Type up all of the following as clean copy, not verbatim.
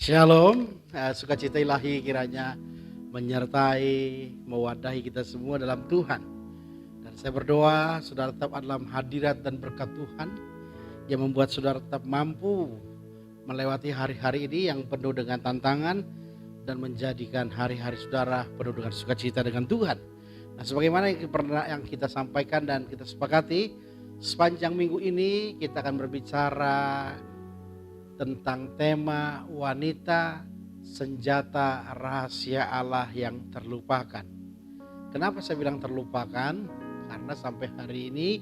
Shalom, sukacita ilahi kiranya menyertai, mewadahi kita semua dalam Tuhan. Dan saya berdoa saudara tetap dalam hadirat dan berkat Tuhan yang membuat saudara tetap mampu melewati hari-hari ini yang penuh dengan tantangan dan menjadikan hari-hari saudara penuh dengan sukacita dengan Tuhan. Nah, sebagaimana yang kita sampaikan dan kita sepakati, sepanjang minggu ini kita akan berbicara tentang tema wanita senjata rahasia Allah yang terlupakan. Kenapa saya bilang terlupakan? Karena sampai hari ini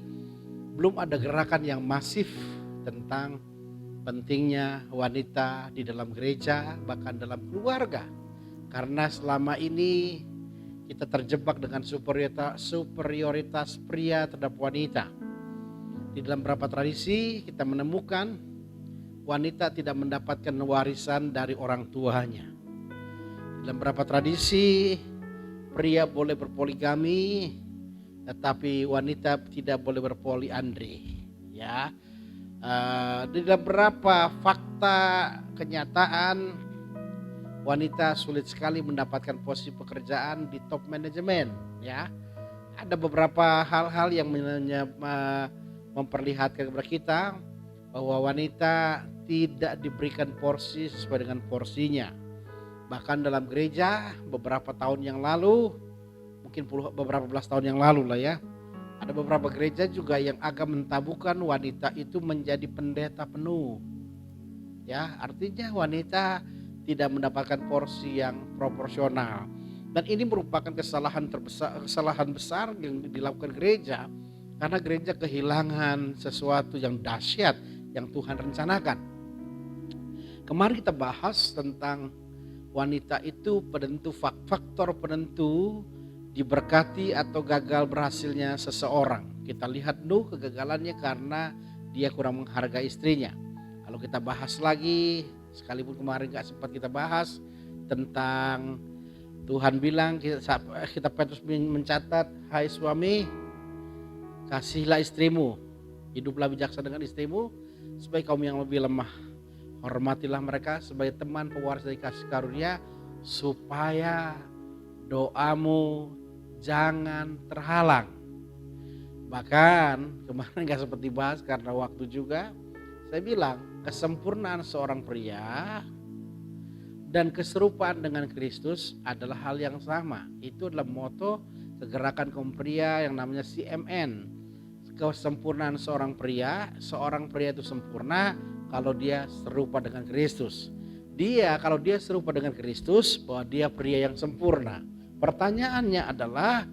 belum ada gerakan yang masif tentang pentingnya wanita di dalam gereja, bahkan dalam keluarga. Karena selama ini kita terjebak dengan superioritas pria terhadap wanita. Di dalam beberapa tradisi kita menemukan wanita tidak mendapatkan warisan dari orang tuanya. Dalam beberapa tradisi, pria boleh berpoligami, tetapi wanita tidak boleh berpoliandri. Ya, di dalam beberapa fakta kenyataan, wanita sulit sekali mendapatkan posisi pekerjaan di top manajemen. Ya, ada beberapa hal-hal yang memperlihatkan kepada kita bahwa wanita tidak diberikan porsi sesuai dengan porsinya. Bahkan dalam gereja beberapa tahun yang lalu, mungkin beberapa belas tahun yang lalu lah ya, ada beberapa gereja juga yang agak mentabukan wanita itu menjadi pendeta penuh. Ya, artinya wanita tidak mendapatkan porsi yang proporsional. Dan ini merupakan kesalahan besar yang dilakukan gereja, karena gereja kehilangan sesuatu yang dahsyat yang Tuhan rencanakan. Kemarin kita bahas tentang wanita itu faktor penentu diberkati atau gagal berhasilnya seseorang. Kita lihat Nuh, kegagalannya karena dia kurang menghargai istrinya. Kalau kita bahas lagi, sekalipun kemarin gak sempat kita bahas tentang Tuhan bilang, kita Petrus mencatat, hai suami, kasihlah istrimu, hiduplah bijaksana dengan istrimu, supaya kaum yang lebih lemah hormatilah mereka sebagai teman pewaris dari kasih karunia, supaya doamu jangan terhalang. Bahkan kemarin gak sempat dibahas karena waktu juga, saya bilang kesempurnaan seorang pria dan keserupaan dengan Kristus adalah hal yang sama. Itu adalah moto kegerakan kaum pria yang namanya CMN. Kesempurnaan seorang pria itu sempurna kalau dia serupa dengan Kristus. Kalau dia serupa dengan Kristus, bahwa dia pria yang sempurna. Pertanyaannya adalah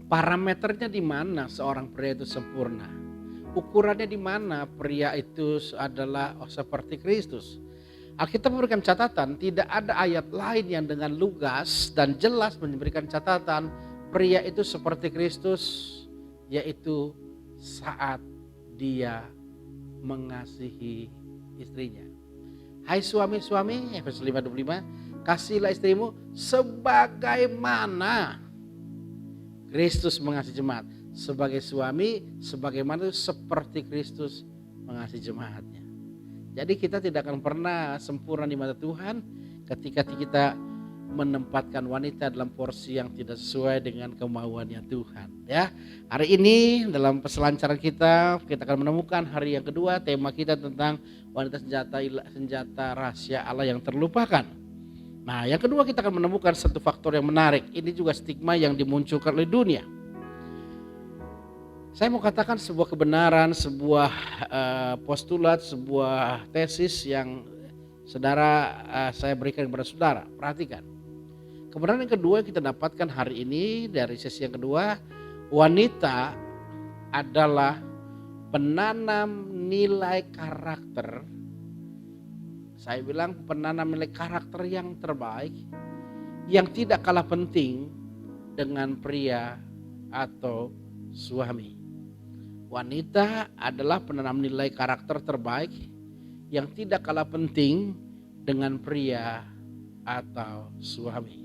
parameternya di mana seorang pria itu sempurna? Ukurannya di mana pria itu adalah seperti Kristus? Alkitab memberikan catatan, tidak ada ayat lain yang dengan lugas dan jelas memberikan catatan pria itu seperti Kristus, yaitu saat dia mengasihi istrinya. Hai suami-suami, Efesus 5:25, kasihlah istrimu sebagaimana Kristus mengasihi jemaat. Sebagai suami, sebagaimana seperti Kristus mengasihi jemaatnya. Jadi kita tidak akan pernah sempurna di mata Tuhan ketika kita menempatkan wanita dalam porsi yang tidak sesuai dengan kemauannya Tuhan. Ya, hari ini dalam peselancaran kita akan menemukan hari yang kedua, tema kita tentang wanita senjata rahasia Allah yang terlupakan. Nah, yang kedua kita akan menemukan satu faktor yang menarik. Ini juga stigma yang dimunculkan oleh dunia. Saya mau katakan sebuah kebenaran, sebuah postulat, sebuah tesis yang saya berikan kepada saudara. Perhatikan. Kebenaran yang kedua yang kita dapatkan hari ini dari sesi yang kedua, wanita adalah penanam nilai karakter. Saya bilang penanam nilai karakter yang terbaik, yang tidak kalah penting dengan pria atau suami. Wanita adalah penanam nilai karakter terbaik yang tidak kalah penting dengan pria atau suami.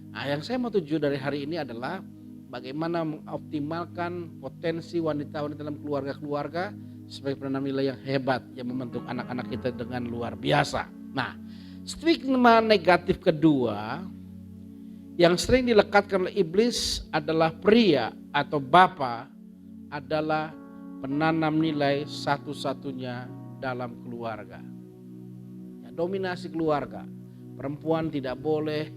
Nah, yang saya mau tuju dari hari ini adalah bagaimana mengoptimalkan potensi wanita-wanita dalam keluarga-keluarga sebagai penanam nilai yang hebat yang membentuk anak-anak kita dengan luar biasa. Nah, Stigma negatif kedua yang sering dilekatkan oleh iblis adalah pria atau bapa adalah penanam nilai satu-satunya dalam keluarga. Ya, dominasi keluarga. Perempuan tidak boleh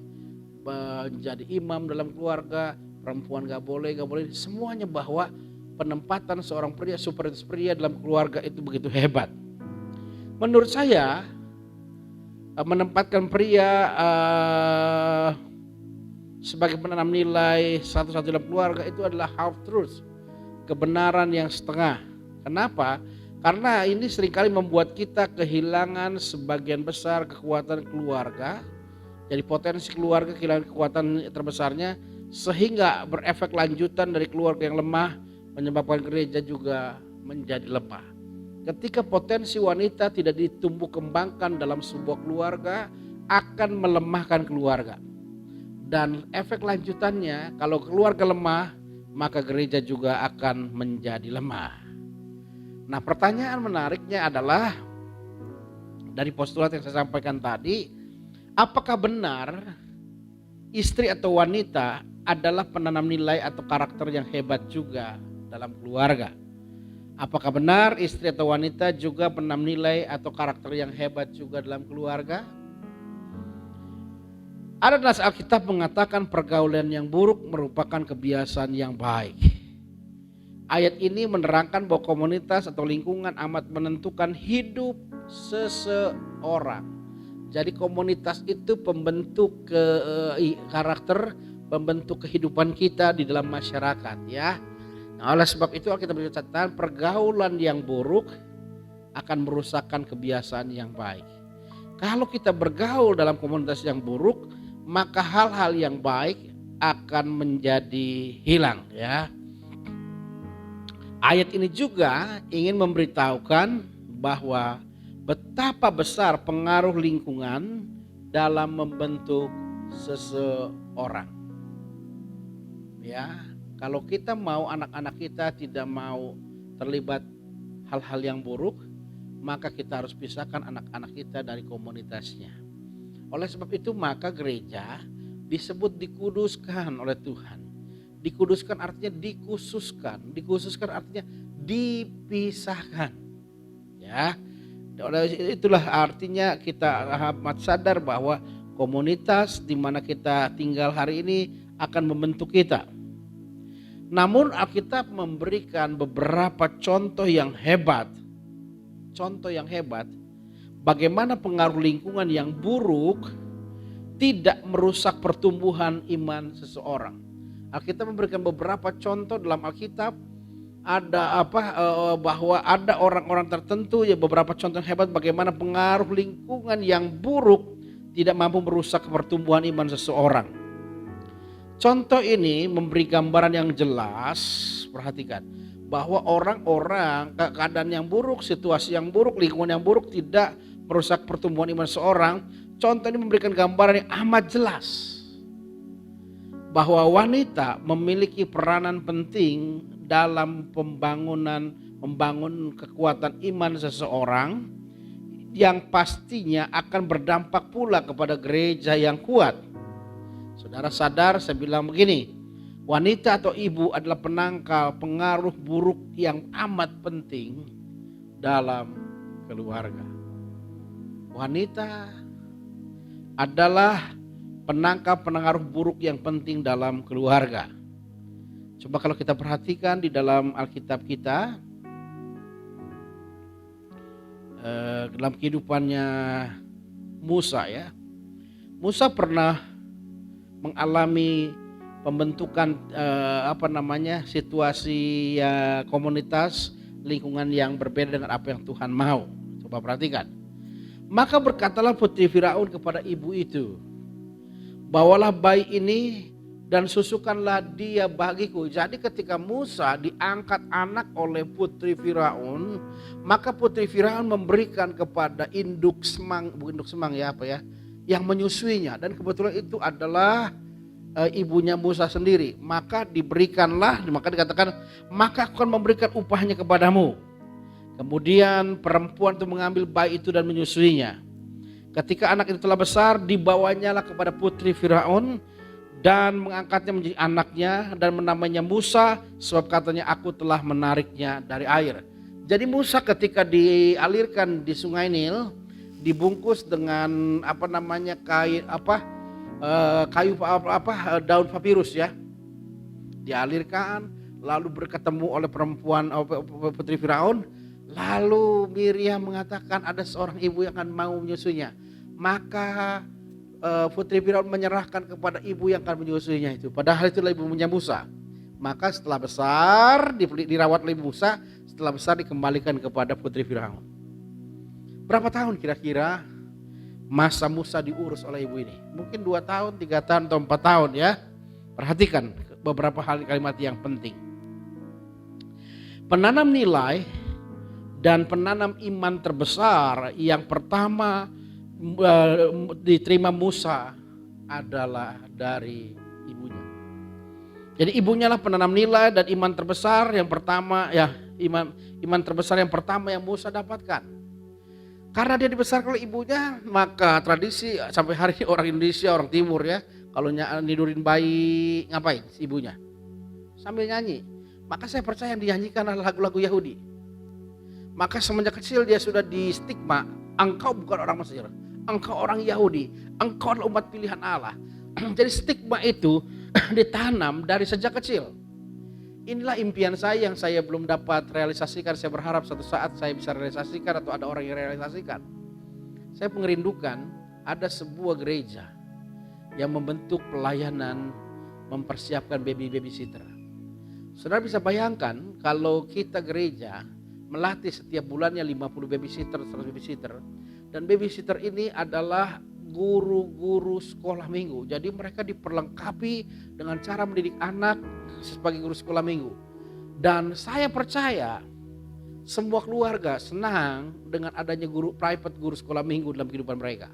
menjadi imam dalam keluarga, perempuan gak boleh. Semuanya bahwa penempatan seorang pria, superioritas pria dalam keluarga itu begitu hebat. Menurut saya, menempatkan pria sebagai penanam nilai satu-satu dalam keluarga itu adalah half truth, kebenaran yang setengah. Kenapa? Karena ini seringkali membuat kita kehilangan sebagian besar kekuatan keluarga. Jadi potensi keluarga kehilangan kekuatan terbesarnya, sehingga berefek lanjutan dari keluarga yang lemah menyebabkan gereja juga menjadi lemah. Ketika potensi wanita tidak ditumbuh kembangkan dalam sebuah keluarga, akan melemahkan keluarga. Dan efek lanjutannya, kalau keluarga lemah, maka gereja juga akan menjadi lemah. Nah, pertanyaan menariknya adalah dari postulat yang saya sampaikan tadi, apakah benar istri atau wanita adalah penanam nilai atau karakter yang hebat juga dalam keluarga? Apakah benar istri atau wanita juga penanam nilai atau karakter yang hebat juga dalam keluarga? Ada nas Alkitab mengatakan pergaulan yang buruk merupakan kebiasaan yang baik. Ayat ini menerangkan bahwa komunitas atau lingkungan amat menentukan hidup seseorang. Jadi komunitas itu pembentuk karakter, pembentuk kehidupan kita di dalam masyarakat, ya. Nah, oleh sebab itu kita berkata pergaulan yang buruk akan merusakkan kebiasaan yang baik. Kalau kita bergaul dalam komunitas yang buruk, maka hal-hal yang baik akan menjadi hilang, ya. Ayat ini juga ingin memberitahukan bahwa betapa besar pengaruh lingkungan dalam membentuk seseorang. Ya, kalau kita mau anak-anak kita tidak mau terlibat hal-hal yang buruk, maka kita harus pisahkan anak-anak kita dari komunitasnya. Oleh sebab itu maka gereja disebut dikuduskan oleh Tuhan. Dikuduskan artinya dikhususkan. Dikhususkan artinya dipisahkan. Ya. Itulah artinya kita amat sadar bahwa komunitas di mana kita tinggal hari ini akan membentuk kita. Namun Alkitab memberikan beberapa contoh yang hebat. Contoh yang hebat. Bagaimana pengaruh lingkungan yang buruk tidak merusak pertumbuhan iman seseorang. Alkitab memberikan beberapa contoh dalam Alkitab, ada bahwa ada orang-orang tertentu, ya beberapa contoh hebat bagaimana pengaruh lingkungan yang buruk tidak mampu merusak pertumbuhan iman seseorang. Contoh ini memberi gambaran yang jelas, perhatikan, bahwa orang-orang keadaan yang buruk, situasi yang buruk, lingkungan yang buruk tidak merusak pertumbuhan iman seseorang. Contoh ini memberikan gambaran yang amat jelas bahwa wanita memiliki peranan penting dalam membangun kekuatan iman seseorang yang pastinya akan berdampak pula kepada gereja yang kuat. Saudara sadar, saya bilang begini, wanita atau ibu adalah penangkal pengaruh buruk yang amat penting dalam keluarga. Wanita adalah penangkal pengaruh buruk yang penting dalam keluarga. Coba kalau kita perhatikan di dalam Alkitab kita, dalam kehidupannya Musa, ya, Musa pernah mengalami pembentukan situasi komunitas lingkungan yang berbeda dengan apa yang Tuhan mau. Coba perhatikan. Maka berkatalah putri Firaun kepada ibu itu, bawalah bayi ini dan susukanlah dia bagiku. Jadi ketika Musa diangkat anak oleh putri Firaun, maka putri Firaun memberikan kepada induk semang yang menyusuinya, dan kebetulan itu adalah ibunya Musa sendiri. Maka dikatakan, maka aku akan memberikan upahnya kepadamu. Kemudian perempuan itu mengambil bayi itu dan menyusuinya. Ketika anak itu telah besar, dibawanyalah kepada putri Firaun dan mengangkatnya menjadi anaknya dan menamainya Musa, sebab katanya aku telah menariknya dari air. Jadi Musa ketika dialirkan di Sungai Nil dibungkus dengan daun papirus ya. Dialirkan lalu berketemu oleh perempuan putri Firaun. Lalu Miriam mengatakan ada seorang ibu yang akan mau menyusuinya. Maka putri Firaun menyerahkan kepada ibu yang akan menyusuinya itu. Padahal itulah ibunya Musa. Maka setelah besar dirawat oleh Musa, setelah besar dikembalikan kepada putri Firaun. Berapa tahun kira-kira masa Musa diurus oleh ibu ini? Mungkin 2 tahun, 3 tahun atau 4 tahun ya. Perhatikan beberapa kalimat yang penting. Penanam nilai dan penanam iman terbesar yang pertama diterima Musa adalah dari ibunya. Jadi ibunya lah penanam nilai dan iman terbesar yang pertama ya, iman terbesar yang pertama yang Musa dapatkan. Karena dia dibesarkan oleh ibunya, maka tradisi sampai hari ini orang Indonesia, orang Timur ya, kalau nidurin bayi ngapain ibunya? Sambil nyanyi. Maka saya percaya yang dinyanyikan adalah lagu-lagu Yahudi. Maka semenjak kecil dia sudah di stigma, engkau bukan orang Mesir, engkau orang Yahudi, engkau adalah umat pilihan Allah. Jadi stigma itu ditanam dari sejak kecil. Inilah impian saya yang saya belum dapat realisasikan. Saya berharap suatu saat saya bisa realisasikan atau ada orang yang realisasikan. Saya merindukan ada sebuah gereja yang membentuk pelayanan mempersiapkan baby sitter. Saudara bisa bayangkan kalau kita gereja melatih setiap bulannya 50 babysitter, 100 babysitter. Dan babysitter ini adalah guru-guru sekolah minggu. Jadi mereka diperlengkapi dengan cara mendidik anak sebagai guru sekolah minggu. Dan saya percaya semua keluarga senang dengan adanya guru sekolah minggu dalam kehidupan mereka.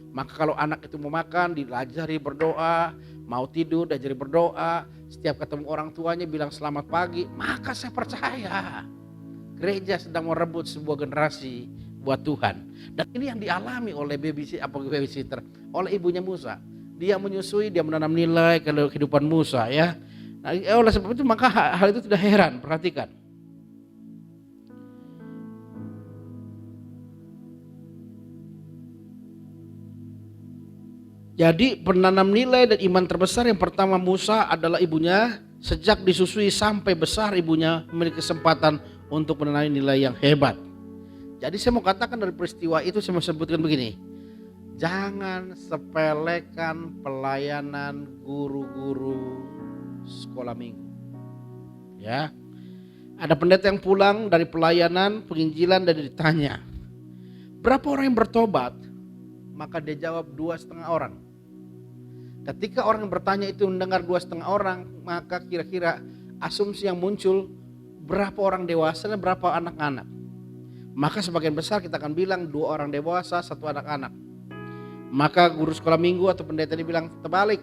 Maka kalau anak itu mau makan, diajari berdoa, mau tidur, diajari berdoa, setiap ketemu orang tuanya bilang selamat pagi, maka saya percaya gereja sedang merebut sebuah generasi buat Tuhan. Dan ini yang dialami oleh babysitter, oleh ibunya Musa. Dia menyusui, dia menanam nilai ke kehidupan Musa ya. Nah, oleh sebab itu maka hal itu tidak heran, perhatikan. Jadi penanam nilai dan iman terbesar yang pertama Musa adalah ibunya. Sejak disusui sampai besar ibunya memiliki kesempatan untuk menanam nilai yang hebat. Jadi saya mau katakan dari peristiwa itu saya mau sebutkan begini. Jangan sepelekan pelayanan guru-guru sekolah minggu. Ya. Ada pendeta yang pulang dari pelayanan penginjilan dan ditanya, berapa orang yang bertobat? Maka dia jawab 2,5 orang. Ketika orang yang bertanya itu mendengar 2,5 orang, maka kira-kira asumsi yang muncul berapa orang dewasa dan berapa anak-anak. Maka sebagian besar kita akan bilang 2 orang dewasa, 1 anak-anak. Maka guru sekolah minggu atau pendeta ini bilang terbalik.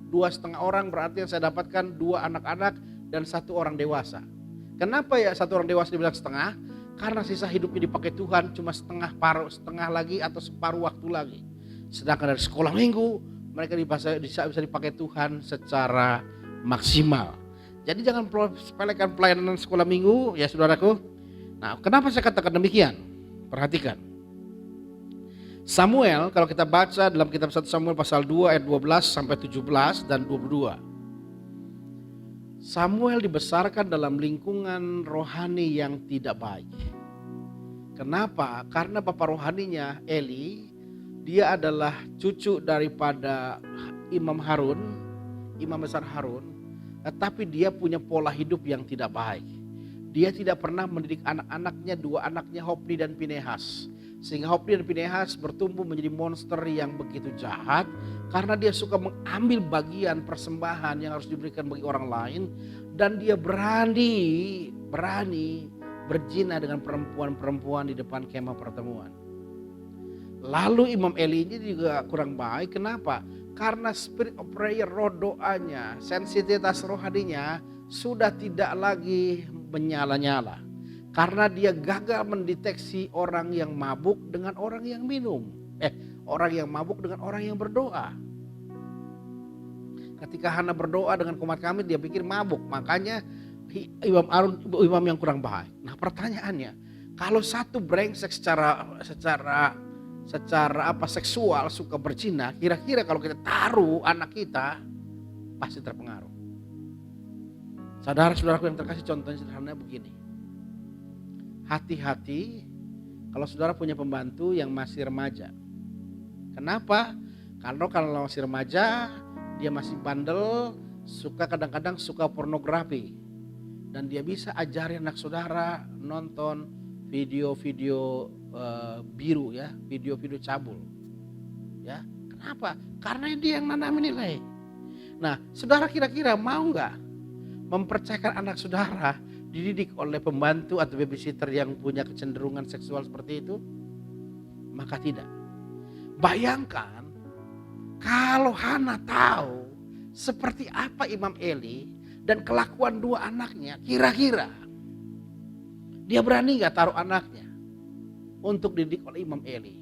2,5 orang berarti yang saya dapatkan 2 anak-anak dan 1 orang dewasa. Kenapa ya 1 orang dewasa dibilang setengah? Karena sisa hidupnya dipakai Tuhan cuma setengah lagi atau separuh waktu lagi. Sedangkan dari sekolah minggu mereka bisa dipakai Tuhan secara maksimal. Jadi jangan sepelekan pelayanan sekolah minggu ya saudaraku. Nah, kenapa saya katakan demikian? Perhatikan. Samuel kalau kita baca dalam kitab 1 Samuel pasal 2 ayat 12 sampai 17 dan 22. Samuel dibesarkan dalam lingkungan rohani yang tidak baik. Kenapa? Karena bapak rohaninya Eli, dia adalah cucu daripada Imam besar Harun, tetapi dia punya pola hidup yang tidak baik. Dia tidak pernah mendidik anak-anaknya, 2 anaknya Hofni dan Pinehas. Sehingga Hofni dan Pinehas bertumbuh menjadi monster yang begitu jahat karena dia suka mengambil bagian persembahan yang harus diberikan bagi orang lain, dan dia berani berzina dengan perempuan-perempuan di depan kemah pertemuan. Lalu Imam Eli ini juga kurang baik. Kenapa? Karena spirit of prayer, roh doanya, sensitivitas rohaninya sudah tidak lagi menyala-nyala. Karena dia gagal mendeteksi orang yang mabuk dengan orang yang minum. Orang yang mabuk dengan orang yang berdoa. Ketika Hana berdoa dengan kumat kamit, dia pikir mabuk. Makanya Imam Harun imam yang kurang baik. Nah pertanyaannya, kalau satu brengsek secara seksual suka berzina, kira-kira kalau kita taruh anak kita pasti terpengaruh. Saudara-saudaraku yang terkasih, contohnya sederhana begini. Hati-hati kalau saudara punya pembantu yang masih remaja. Kenapa? Karena kalau masih remaja, dia masih bandel, kadang-kadang suka pornografi. Dan dia bisa ajari anak saudara nonton video-video biru ya, video-video cabul. Ya, kenapa? Karena dia yang nanam nilai. Nah, saudara kira-kira mau nggak mempercayakan anak saudara dididik oleh pembantu atau babysitter yang punya kecenderungan seksual seperti itu? Maka tidak. Bayangkan kalau Hana tahu seperti apa Imam Eli dan kelakuan dua anaknya, kira-kira dia berani gak taruh anaknya untuk dididik oleh Imam Eli?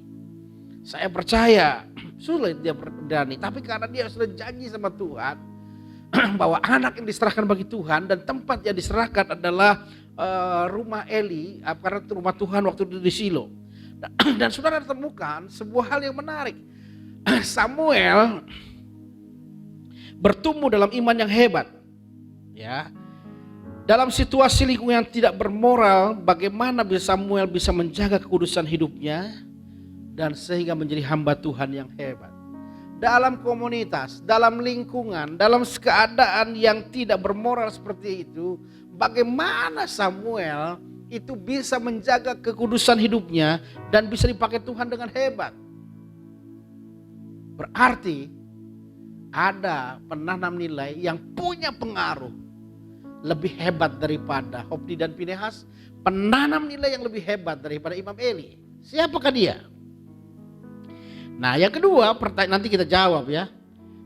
Saya percaya sulit dia berani, tapi karena dia sudah janji sama Tuhan bahwa anak yang diserahkan bagi Tuhan dan tempat yang diserahkan adalah rumah Eli, karena rumah Tuhan waktu itu di Shilo. Dan saudara temukan sebuah hal yang menarik. Samuel bertumbuh dalam iman yang hebat. Ya. Dalam situasi lingkungan yang tidak bermoral, bagaimana Samuel bisa menjaga kekudusan hidupnya dan sehingga menjadi hamba Tuhan yang hebat. Dalam komunitas, dalam lingkungan, dalam keadaan yang tidak bermoral seperti itu, bagaimana Samuel itu bisa menjaga kekudusan hidupnya dan bisa dipakai Tuhan dengan hebat. Berarti ada penanam nilai yang punya pengaruh lebih hebat daripada Hofni dan Pinehas, penanam nilai yang lebih hebat daripada Imam Eli. Siapakah dia? Nah yang kedua, nanti kita jawab ya.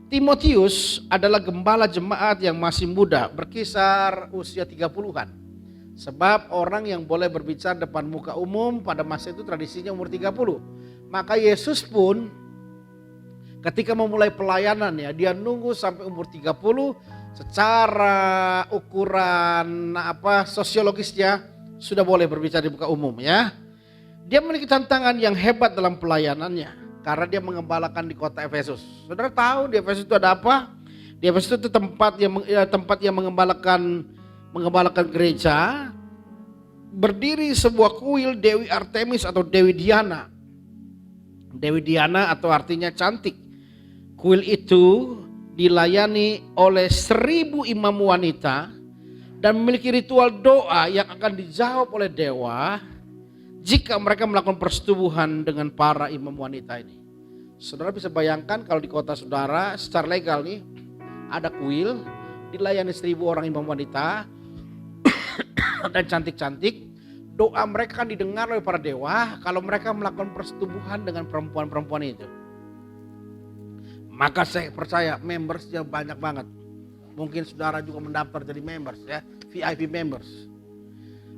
Timotius adalah gembala jemaat yang masih muda, berkisar usia 30-an. Sebab orang yang boleh berbicara depan muka umum pada masa itu tradisinya umur 30. Maka Yesus pun ketika memulai pelayanannya, dia nunggu sampai umur 30 secara ukuran sosiologisnya sudah boleh berbicara di muka umum ya. Dia memiliki tantangan yang hebat dalam pelayanannya karena dia mengembalakan di kota Efesus. Saudara tahu di Efesus itu ada apa? Di Efesus itu tempat yang mengembalakan gereja. Berdiri sebuah kuil Dewi Artemis atau Dewi Diana. Dewi Diana atau artinya cantik. Kuil itu dilayani oleh 1000 imam wanita dan memiliki ritual doa yang akan dijawab oleh dewa jika mereka melakukan persetubuhan dengan para imam wanita ini. Saudara bisa bayangkan kalau di kota saudara secara legal nih ada kuil dilayani 1000 orang imam wanita dan cantik-cantik. Doa mereka kan didengar oleh para dewa kalau mereka melakukan persetubuhan dengan perempuan-perempuan itu. Maka saya percaya membersnya banyak banget. Mungkin saudara juga mendaftar jadi members ya, VIP members.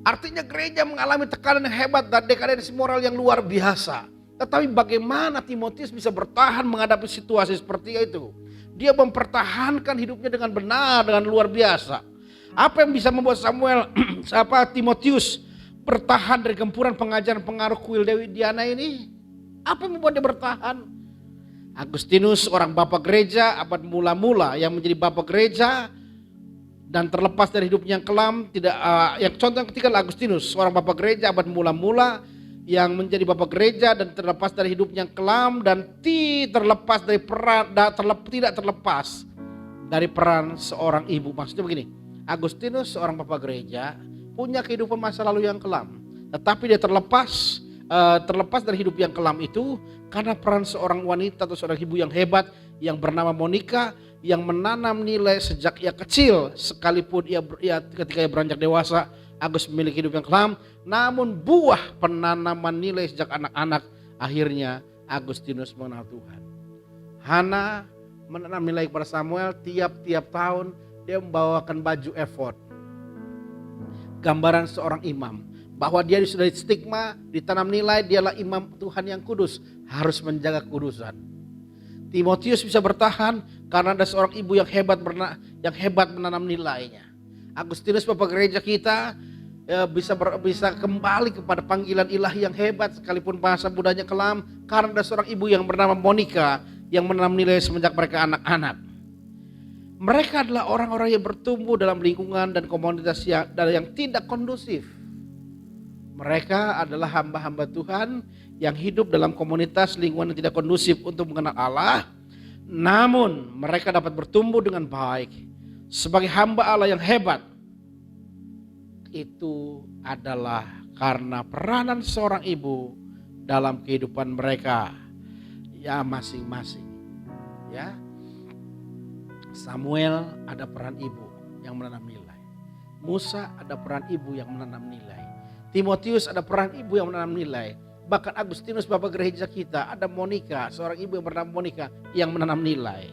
Artinya gereja mengalami tekanan yang hebat dan dekadensi moral yang luar biasa. Tetapi bagaimana Timotius bisa bertahan menghadapi situasi seperti itu? Dia mempertahankan hidupnya dengan benar, dengan luar biasa. Apa yang bisa membuat Timotius bertahan dari gempuran pengajaran pengaruh kuil Dewi Diana ini? Apa yang membuat dia bertahan? Agustinus, orang bapak gereja abad mula-mula yang menjadi bapak gereja dan terlepas dari hidupnya yang kelam, contoh yang ketiga adalah Agustinus, orang bapak gereja abad mula-mula yang menjadi bapak gereja dan terlepas dari hidupnya yang kelam dan tidak terlepas dari peran seorang ibu. Maksudnya begini, Agustinus seorang bapak gereja punya kehidupan masa lalu yang kelam, tetapi dia terlepas dari hidup yang kelam itu karena peran seorang wanita atau seorang ibu yang hebat yang bernama Monica yang menanam nilai sejak ia kecil, sekalipun ketika ia beranjak dewasa Agus memiliki hidup yang kelam, namun buah penanaman nilai sejak anak-anak akhirnya Agustinus mengenal Tuhan. Hana menanam nilai kepada Samuel. Tiap tahun dia membawakan baju efod, gambaran seorang imam. Bahwa dia sudah stigma, ditanam nilai dialah imam Tuhan yang kudus, harus menjaga kudusan. Timotius bisa bertahan karena ada seorang ibu yang hebat menanam nilainya. Agustinus Bapak Gereja kita bisa kembali kepada panggilan ilahi yang hebat sekalipun bahasa budanya kelam karena ada seorang ibu yang bernama Monica yang menanam nilai semenjak mereka anak-anak. Mereka adalah orang-orang yang bertumbuh dalam lingkungan dan komunitas yang tidak kondusif. Mereka adalah hamba-hamba Tuhan yang hidup dalam komunitas lingkungan yang tidak kondusif untuk mengenal Allah. Namun mereka dapat bertumbuh dengan baik sebagai hamba Allah yang hebat. Itu adalah karena peranan seorang ibu dalam kehidupan mereka ya masing-masing. Ya, Samuel ada peran ibu yang menanam nilai. Musa ada peran ibu yang menanam nilai. Timotius ada peran ibu yang menanam nilai. Bahkan Agustinus Bapak Gereja kita ada Monica, seorang ibu yang bernama Monica yang menanam nilai.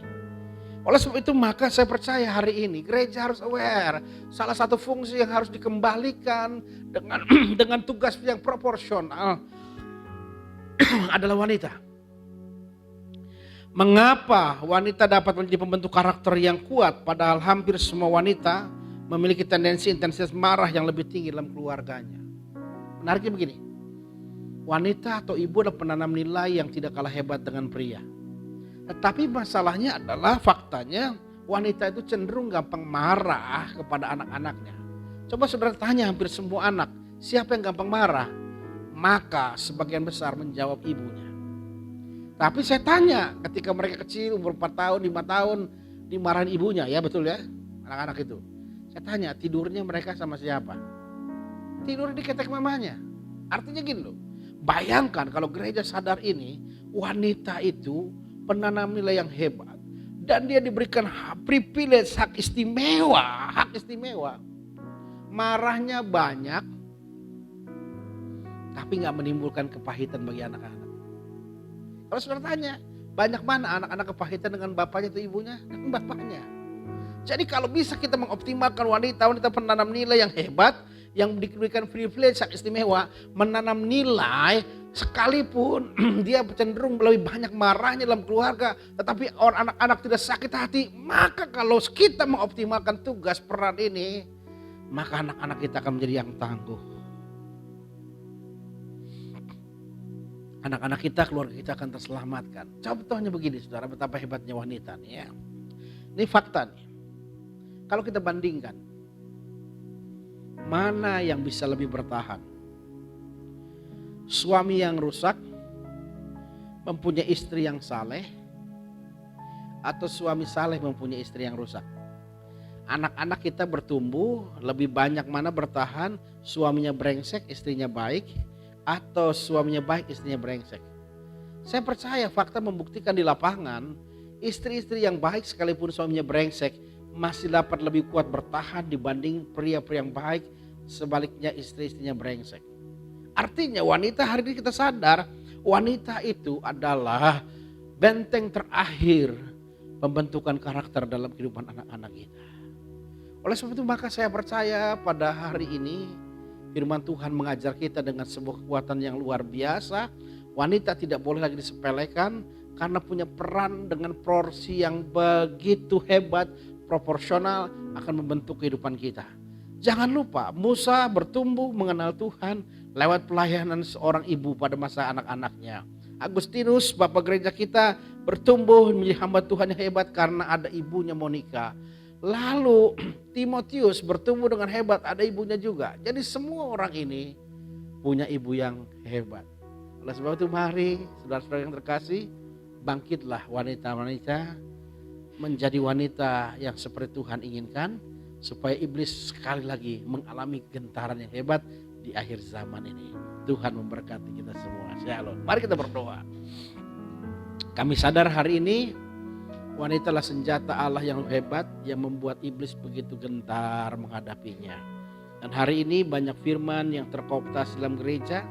Oleh sebab itu maka saya percaya hari ini gereja harus aware. Salah satu fungsi yang harus dikembalikan dengan tugas yang proporsional adalah wanita. Mengapa wanita dapat menjadi pembentuk karakter yang kuat padahal hampir semua wanita memiliki tendensi intensitas marah yang lebih tinggi dalam keluarganya? Menariknya begini, wanita atau ibu adalah penanam nilai yang tidak kalah hebat dengan pria. Tetapi masalahnya adalah faktanya wanita itu cenderung gampang marah kepada anak-anaknya. Coba saudara tanya hampir semua anak, siapa yang gampang marah? Maka sebagian besar menjawab ibunya. Tapi saya tanya ketika mereka kecil umur 4 tahun, 5 tahun dimarahin ibunya, ya betul ya anak-anak itu. Saya tanya tidurnya mereka sama siapa? Tidur di ketek mamanya. Artinya gini loh, bayangkan kalau gereja sadar ini, wanita itu penanam nilai yang hebat. Dan dia diberikan privilege, hak istimewa. Marahnya banyak, tapi gak menimbulkan kepahitan bagi anak-anak. Kalau saudara tanya, banyak mana anak-anak kepahitan dengan bapaknya atau ibunya? Dengan bapaknya. Jadi kalau bisa kita mengoptimalkan wanita penanam nilai yang hebat, yang diberikan privilege hak istimewa, menanam nilai sekalipun dia cenderung lebih banyak marahnya dalam keluarga, tetapi orang anak-anak tidak sakit hati, maka kalau kita mengoptimalkan tugas peran ini, maka anak-anak kita akan menjadi yang tangguh. Anak-anak kita, keluarga kita akan terselamatkan. Contohnya begini saudara, betapa hebatnya wanita nih ya. Ini fakta nih. Kalau kita bandingkan, mana yang bisa lebih bertahan? Suami yang rusak, mempunyai istri yang saleh, atau suami saleh mempunyai istri yang rusak? Anak-anak kita bertumbuh, lebih banyak mana bertahan, suaminya brengsek, istrinya baik, atau suaminya baik, istrinya brengsek? Saya percaya fakta membuktikan di lapangan, istri-istri yang baik sekalipun suaminya brengsek, masih dapat lebih kuat bertahan dibanding pria-pria yang baik, sebaliknya istri-istrinya brengsek. Artinya wanita hari ini kita sadar, wanita itu adalah benteng terakhir pembentukan karakter dalam kehidupan anak-anak kita. Oleh sebab itu maka saya percaya pada hari ini firman Tuhan mengajar kita dengan sebuah kekuatan yang luar biasa. Wanita tidak boleh lagi disepelekan karena punya peran dengan porsi yang begitu hebat, proporsional akan membentuk kehidupan kita. Jangan lupa Musa bertumbuh mengenal Tuhan lewat pelayanan seorang ibu pada masa anak-anaknya. Agustinus Bapak Gereja kita bertumbuh menjadi hamba Tuhan yang hebat karena ada ibunya Monica. Lalu Timotius bertumbuh dengan hebat, ada ibunya juga. Jadi semua orang ini punya ibu yang hebat. Oleh sebab itu mari saudara-saudara yang terkasih, bangkitlah wanita-wanita menjadi wanita yang seperti Tuhan inginkan, supaya iblis sekali lagi mengalami gentaran yang hebat di akhir zaman ini. Tuhan memberkati kita semua. Shalom. Mari kita berdoa. Kami sadar hari ini wanita adalah senjata Allah yang hebat yang membuat iblis begitu gentar menghadapinya. Dan hari ini banyak firman yang terkooptasi dalam gereja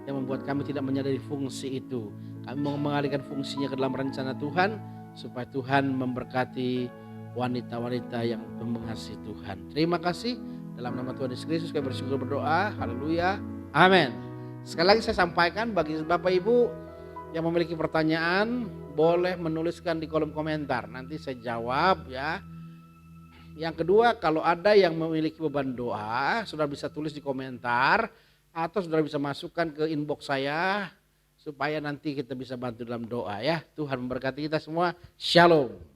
yang membuat kami tidak menyadari fungsi itu. Kami mau mengalihkan fungsinya ke dalam rencana Tuhan supaya Tuhan memberkati wanita-wanita yang mengasihi Tuhan. Terima kasih. Dalam nama Tuhan Yesus Kristus kami bersyukur berdoa. Haleluya. Amin. Sekali lagi saya sampaikan bagi Bapak Ibu yang memiliki pertanyaan boleh menuliskan di kolom komentar. Nanti saya jawab ya. Yang kedua, kalau ada yang memiliki beban doa, saudara bisa tulis di komentar atau saudara bisa masukkan ke inbox saya supaya nanti kita bisa bantu dalam doa ya. Tuhan memberkati kita semua. Shalom.